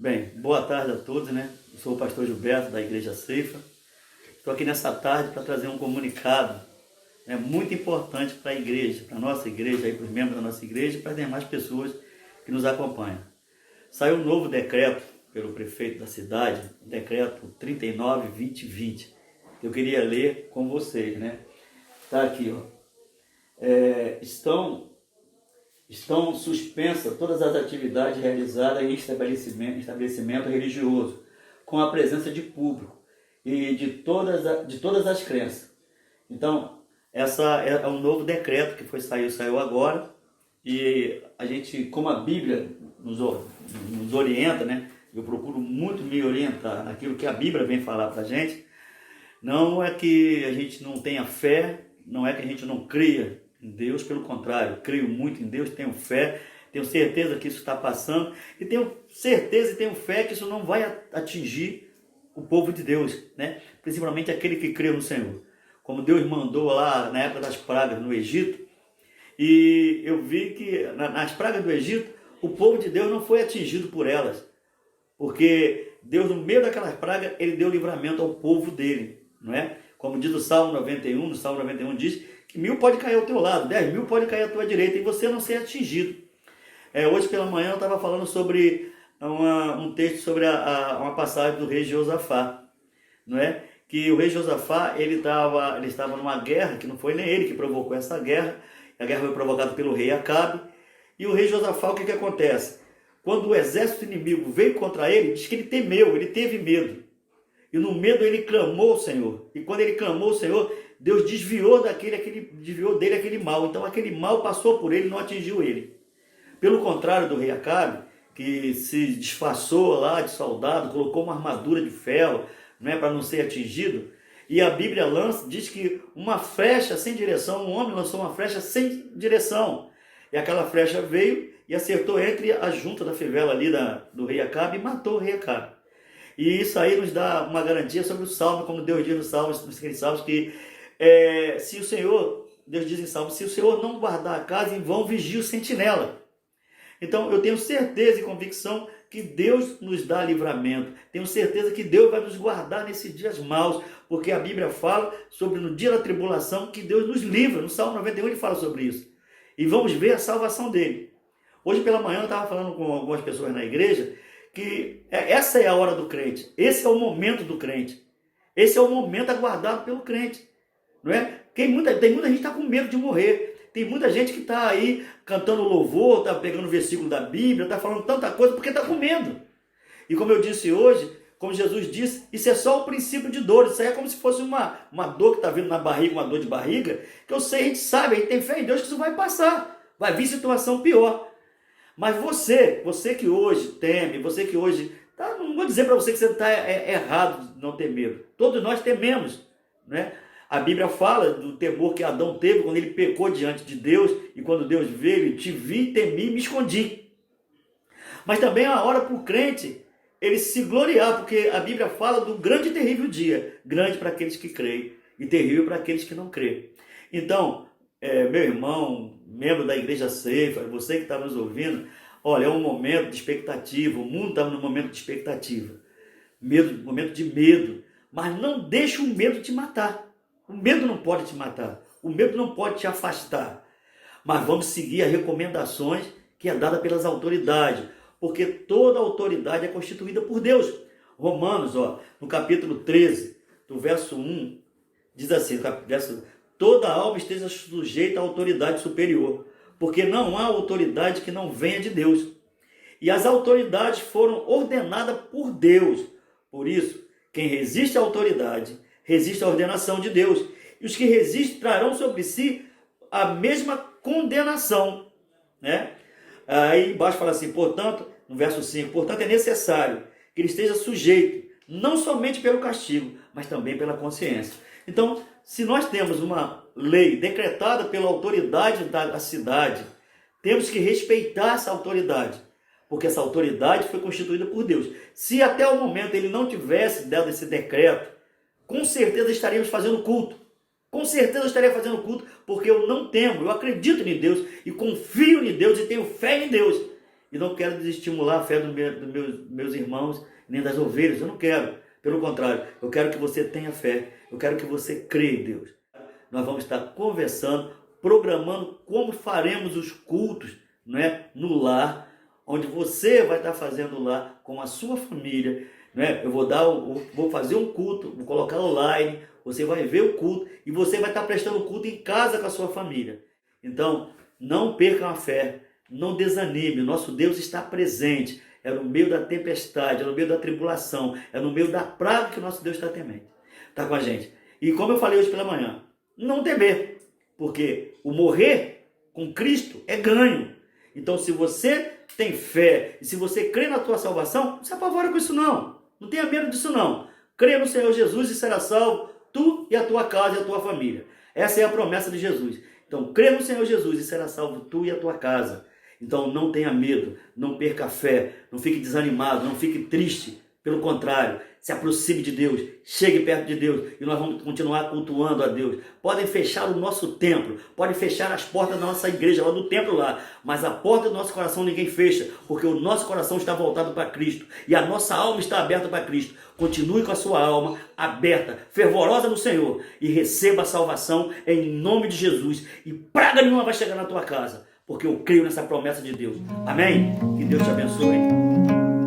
Bem, boa tarde a todos, né? Eu sou o pastor Gilberto da Igreja Ceifa. Estou aqui nessa tarde para trazer um comunicado, né, muito importante para a igreja, para a nossa igreja, para os membros da nossa igreja e para as demais pessoas que nos acompanham. Saiu um novo decreto pelo prefeito da cidade, o decreto 39/2020. Eu queria ler com vocês, né? Está aqui, ó. Estão suspensas todas as atividades realizadas em estabelecimento religioso, com a presença de público e de todas as crenças. Então, essa é um novo decreto que saiu agora, e a gente, como a Bíblia nos orienta, né? Eu procuro muito me orientar naquilo que a Bíblia vem falar para a gente. Não é que a gente não tenha fé, não é que a gente não cria em Deus, pelo contrário, creio muito em Deus, tenho fé, tenho certeza que isso está passando, e tenho certeza e tenho fé que isso não vai atingir o povo de Deus, né? Principalmente aquele que crê no Senhor. Como Deus mandou lá na época das pragas no Egito, e eu vi que nas pragas do Egito, o povo de Deus não foi atingido por elas, porque Deus, no meio daquelas pragas, ele deu livramento ao povo dele, não é? Como diz o Salmo 91, no Salmo 91 diz que 1000 pode cair ao teu lado, 10.000 pode cair à tua direita e você não ser atingido. Hoje pela manhã eu estava falando sobre um texto sobre uma passagem do rei Josafá, não é? Que o rei Josafá, ele estava numa guerra, que não foi nem ele que provocou essa guerra, a guerra foi provocada pelo rei Acabe, e o rei Josafá, o que acontece? Quando o exército inimigo veio contra ele, diz que ele temeu, ele teve medo. E no medo ele clamou ao Senhor. E quando ele clamou ao Senhor, Deus desviou dele aquele mal. Então aquele mal passou por ele, não atingiu ele. Pelo contrário do rei Acabe, que se disfarçou lá de soldado, colocou uma armadura de ferro, não é, para não ser atingido. E a Bíblia diz que uma flecha sem direção, um homem lançou uma flecha sem direção. E aquela flecha veio e acertou entre a junta da fivela ali do rei Acabe e matou o rei Acabe. E isso aí nos dá uma garantia sobre o Salmo, como Deus diz nos Salmos, que se o Senhor, Deus diz em Salmo, se o Senhor não guardar a casa, em vão vigia o sentinela. Então eu tenho certeza e convicção que Deus nos dá livramento. Tenho certeza que Deus vai nos guardar nesses dias maus, porque a Bíblia fala sobre no dia da tribulação que Deus nos livra. No Salmo 91 ele fala sobre isso. E vamos ver a salvação dele. Hoje pela manhã eu estava falando com algumas pessoas na igreja que essa é a hora do crente, esse é o momento do crente, esse é o momento aguardado pelo crente, não é? Tem muita gente que está com medo de morrer, tem muita gente que está aí cantando louvor, está pegando o versículo da Bíblia, está falando tanta coisa porque está com medo. E como eu disse hoje, como Jesus disse, isso é só o princípio de dor, isso aí é como se fosse uma dor que está vindo na barriga, uma dor de barriga, que eu sei, a gente sabe, a gente tem fé em Deus que isso vai passar, vai vir situação pior. Mas você que hoje teme, você que hoje, não vou dizer para você que você está errado de não ter medo. Todos nós tememos, né? A Bíblia fala do temor que Adão teve quando ele pecou diante de Deus, e quando Deus veio, ele te vi, temi e me escondi. Mas também é a hora para o crente ele se gloriar, porque a Bíblia fala do grande e terrível dia, grande para aqueles que creem e terrível para aqueles que não creem. Então, meu irmão, membro da Igreja Ceifa, você que está nos ouvindo, olha, é um momento de expectativa, o mundo está num momento de expectativa, momento de medo, mas não deixe o medo te matar. O medo não pode te matar, o medo não pode te afastar, mas vamos seguir as recomendações que é dada pelas autoridades, porque toda autoridade é constituída por Deus. Romanos, no capítulo 13, do verso 1, diz assim, toda alma esteja sujeita à autoridade superior, porque não há autoridade que não venha de Deus. E as autoridades foram ordenadas por Deus. Por isso, quem resiste à autoridade, resiste à ordenação de Deus. E os que resistem trarão sobre si a mesma condenação, né? Aí embaixo fala assim, portanto, no verso 5, portanto é necessário que ele esteja sujeito, não somente pelo castigo, mas também pela consciência. Então, se nós temos uma lei decretada pela autoridade da cidade, temos que respeitar essa autoridade, porque essa autoridade foi constituída por Deus. Se até o momento ele não tivesse dado esse decreto, com certeza estaríamos fazendo culto. Com certeza eu estaria fazendo culto, porque eu não temo, eu acredito em Deus, e confio em Deus, e tenho fé em Deus. E não quero desestimular a fé meus irmãos, nem das ovelhas. Eu não quero. Pelo contrário, eu quero que você tenha fé. Eu quero que você creia em Deus. Nós vamos estar conversando, programando como faremos os cultos, né, no lar, onde você vai estar fazendo lá com a sua família. Né? Eu vou fazer um culto, vou colocar online, você vai ver o culto e você vai estar prestando o culto em casa com a sua família. Então, não percam a fé, não desanime, o nosso Deus está presente. É no meio da tempestade, é no meio da tribulação, é no meio da praga que o nosso Deus está temente. Está com a gente. E como eu falei hoje pela manhã, não temer, porque o morrer com Cristo é ganho. Então, se você tem fé e se você crê na tua salvação, não se apavora com isso não. Não tenha medo disso não. Creia no Senhor Jesus e será salvo tu e a tua casa e a tua família. Essa é a promessa de Jesus. Então, crê no Senhor Jesus e será salvo tu e a tua casa. Então, não tenha medo, não perca a fé, não fique desanimado, não fique triste. Pelo contrário, se aproxime de Deus, chegue perto de Deus e nós vamos continuar cultuando a Deus. Podem fechar o nosso templo, podem fechar as portas da nossa igreja, lá do templo lá, mas a porta do nosso coração ninguém fecha, porque o nosso coração está voltado para Cristo e a nossa alma está aberta para Cristo. Continue com a sua alma aberta, fervorosa no Senhor e receba a salvação em nome de Jesus e praga nenhuma vai chegar na tua casa, porque eu creio nessa promessa de Deus. Amém? Que Deus te abençoe.